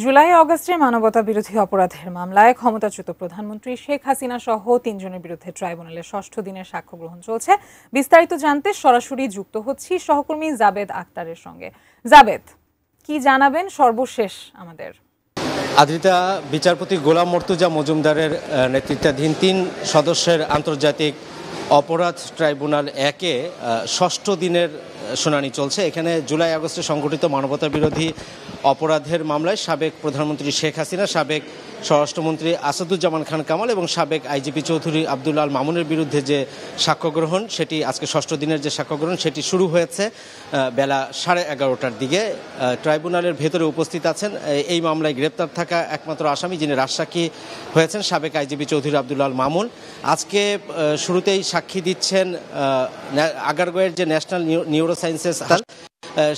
জুলাই আগস্টে মানবতা বিরোধী অপরাধের মামলায় ক্ষমতাচ্যুত প্রধানমন্ত্রী শেখ হাসিনা সহ ৩ জনের বিরুদ্ধে ট্রাইব্যুনালে ষষ্ঠ দিনের সাক্ষ্য গ্রহণ চলছে। বিস্তারিত জানতে সরাসরি যুক্ত হচ্ছি সহকর্মী জাবেদ আক্তারের সঙ্গে। জাবেদ, কি জানাবেন সর্বশেষ আমাদের? আদ্রিতা, বিচারপতি গোলাম মর্তুজা মজুমদারের নেতৃত্বাধীন ৩ সদস্যের আন্তর্জাতিক অপরাধ ট্রাইব্যুনাল ১-এ ষষ্ঠ দিনের শুনানি চলছে। এখানে জুলাই আগস্টে সংঘটিত মানবতা বিরোধী অপরাধের মামলায় সাবেক প্রধানমন্ত্রী শেখ হাসিনা, সাবেক স্বরাষ্ট্রমন্ত্রী আসাদুজ্জামান খান কামাল এবং সাবেক আইজিপি চৌধুরী আবদুল্লাহ আল মামুনের বিরুদ্ধে যে সাক্ষ্য গ্রহণ, সেটি আজকে ষষ্ঠ দিনের যে সাক্ষ্য গ্রহণ সেটি শুরু হয়েছে বেলা 11:30টার দিকে। ট্রাইব্যুনালের ভেতরে উপস্থিত আছেন এই মামলায় গ্রেপ্তার থাকা একমাত্র আসামি যিনি রাজসাক্ষী হয়েছেন, সাবেক আইজিপি চৌধুরী আবদুল্লাহ আল মামুন। আজকে শুরুতেই সাক্ষী দিচ্ছেন আগারগাঁওয়ের যে ন্যাশনাল নিউরো সায়েন্সেস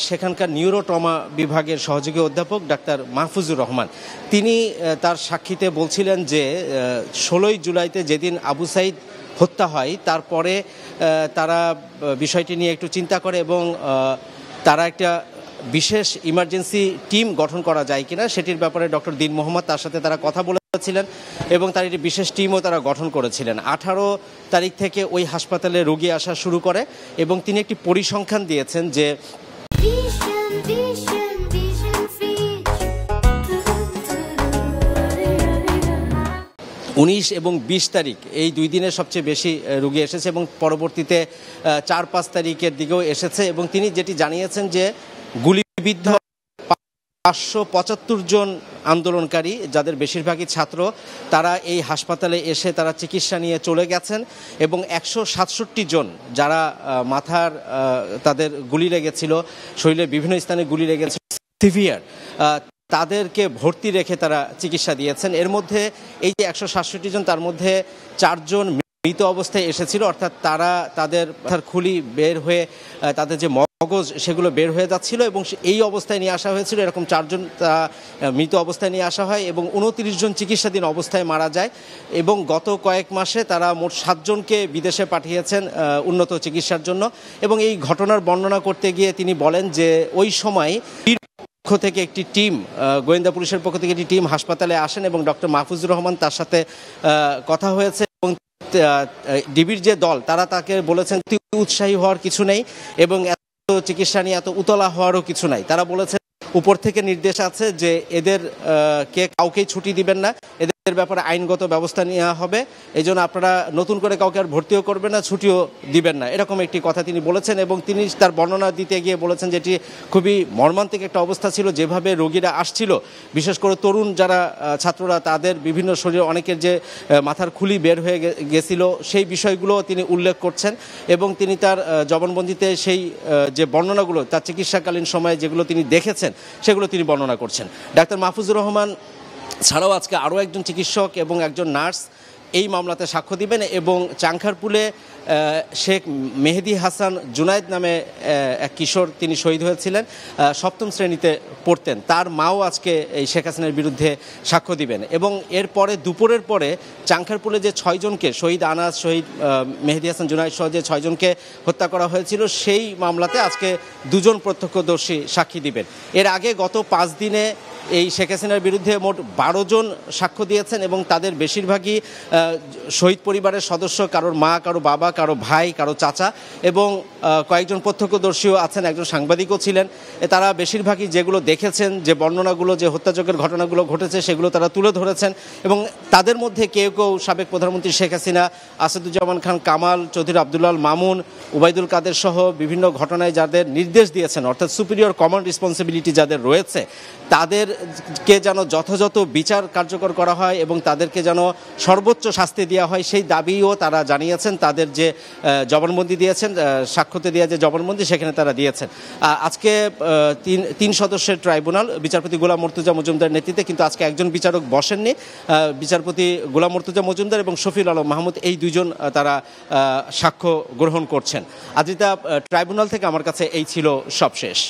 সেখানকার নিউরোট্রমা বিভাগের সহযোগী অধ্যাপক ডাক্তার মাহফুজুর রহমান। তিনি তার সাক্ষীতে বলছিলেন যে 16ই জুলাইতে যেদিন আবু সাইদ হত্যা হয় তারপরে তারা বিষয়টি নিয়ে একটু চিন্তা করে এবং তারা একটা বিশেষ ইমার্জেন্সি টিম গঠন করা যায় কিনা সেটির ব্যাপারে ডক্টর দীন মোহাম্মদ তার সাথে তারা কথা বলেছিলেন এবং তার একটি বিশেষ টিমও তারা গঠন করেছিলেন। 18 তারিখ থেকে ওই হাসপাতালে রোগী আসা শুরু করে এবং তিনি একটি পরিসংখ্যান দিয়েছেন যে 19 এবং 20 তারিখ এই 2 দিনের সবচেয়ে বেশি রোগী এসেছে এবং পরবর্তীতে 4-5 তারিখের দিকেও এসেছে। এবং তিনি যেটি জানিয়েছেন যে গুলিবিদ্ধ 575 জন আন্দোলনকারী, যাদের বেশিরভাগই ছাত্র, তারা এই হাসপাতালে এসে তারা চিকিৎসা নিয়ে চলে গেছেন এবং 167 জন যারা মাথার তাদের গুলি লেগেছিল, শরীরের বিভিন্ন স্থানে গুলি লেগেছিল সিভিয়ার, তাদেরকে ভর্তি রেখে তারা চিকিৎসা দিয়েছেন। এর মধ্যে এই যে 167 জন, তার মধ্যে 4 জন মৃত অবস্থায় এসেছিল, অর্থাৎ তারা তাদের খুলি বের হয়ে তাদের যে মগজ সেগুলো বের হয়ে যাচ্ছিল এবং এই অবস্থায় নিয়ে আসা হয়েছিল। এরকম 4 জন মৃত অবস্থায় নিয়ে আসা হয় এবং 29 জন চিকিৎসাধীন অবস্থায় মারা যায় এবং গত কয়েক মাসে তারা মোট 7 জনকে বিদেশে পাঠিয়েছেন উন্নত চিকিৎসার জন্য। এবং এই ঘটনার বর্ণনা করতে গিয়ে তিনি বলেন যে ওই সময় থেকে একটি টিম, গোয়েন্দা পুলিশের পক্ষ থেকে একটি টিম হাসপাতালে আসেন এবং ডক্টর মাহফুজুর রহমান তার সাথে কথা হয়েছে এবং ডিবির যে দল তারা তাকে বলেছেন উৎসাহী হওয়ার কিছু নেই এবং এত চিকিৎসা নিয়ে এত উতলা হওয়ারও কিছু নাই। তারা বলেছেন উপর থেকে নির্দেশ আছে যে এদের কাউকেই ছুটি দিবেন না, এদের ব্যাপারে আইনগত ব্যবস্থা নেওয়া হবে, এই জন্য আপনারা নতুন করে কাউকে আর ভর্তিও করবেন না, ছুটিও দিবেন না, এরকম একটি কথা তিনি বলেছেন। এবং তিনি তার বর্ণনা দিতে গিয়ে বলেছেন যেটি খুবই মর্মান্তিক একটা অবস্থা ছিল, যেভাবে রোগীরা আসছিল, বিশেষ করে তরুণ যারা ছাত্ররা, তাদের বিভিন্ন শরীরে অনেকের যে মাথার খুলি বের হয়ে গেছিল সেই বিষয়গুলো তিনি উল্লেখ করছেন এবং তিনি তার জবানবন্দিতে সেই যে বর্ণনাগুলো তার চিকিৎসাকালীন সময়ে যেগুলো তিনি দেখেছেন সেগুলো তিনি বর্ণনা করছেন। ডাক্তার মাহফুজুর রহমান ছাড়াও আজকে আরও একজন চিকিৎসক এবং একজন নার্স এই মামলাতে সাক্ষ্য দিবেন এবং চাংখারপুলে শেখ মেহেদি হাসান জুনায়েদ নামে এক কিশোর, তিনি শহীদ হয়েছিলেন, 7ম শ্রেণীতে পড়তেন, তার মাও আজকে এই শেখ হাসিনার বিরুদ্ধে সাক্ষ্য দিবেন। এবং এরপরে দুপুরের পরে চাংখারপুলে যে 6 জনকে, শহীদ আনাস, শহীদ মেহেদি হাসান জুনায়েদ সহ যে 6 জনকে হত্যা করা হয়েছিল সেই মামলাতে আজকে 2 জন প্রত্যক্ষদর্শী সাক্ষী দিবেন। এর আগে গত 5 দিনে এই শেখ হাসিনার বিরুদ্ধে মোট 12 জন সাক্ষ্য দিয়েছেন এবং তাদের বেশিরভাগই শহীদ পরিবারের সদস্য, কারোর মা, কারো বাবা, কারো ভাই, কারো চাচা এবং কয়েকজন প্রত্যক্ষদর্শীও আছেন, একজন সাংবাদিকও ছিলেন। তারা বেশিরভাগই যেগুলো দেখেছেন, যে বর্ণনাগুলো, যে হত্যাযজ্ঞের ঘটনাগুলো ঘটেছে সেগুলো তারা তুলে ধরেছেন এবং তাদের মধ্যে কেউ কেউ সাবেক প্রধানমন্ত্রী শেখ হাসিনা, আসাদুজ্জামান খান কামাল, চৌধুরী আবদুল্লাহ আল মামুন, ওবায়দুল কাদের সহ বিভিন্ন ঘটনায় যাদের নির্দেশ দিয়েছেন, অর্থাৎ সুপিরিয়র কমন রেসপন্সিবিলিটি যাদের রয়েছে, তাদেরকে যেন যথাযথ বিচার কার্যকর করা হয় এবং তাদেরকে যেন সর্বোচ্চ শাস্তি দেওয়া হয় সেই দাবিও তারা জানিয়েছেন। তাদের যে জবানবন্দি দিয়েছেন, সাক্ষ্যতে দেওয়া যে জবানবন্দি সেখানে তারা দিয়েছেন। আজকে 3 সদস্যের ট্রাইব্যুনাল, বিচারপতি গোলাম মর্তুজা মজুমদার নেতৃত্বে, কিন্তু আজকে একজন বিচারক বসেননি, বিচারপতি গোলাম মর্তুজা মজুমদার এবং শফিউল আলম মাহমুদ, এই 2 জন তারা সাক্ষ্য গ্রহণ করছেন। আদ্রিতা, ট্রাইব্যুনাল থেকে আমার কাছে এই ছিল সবশেষ।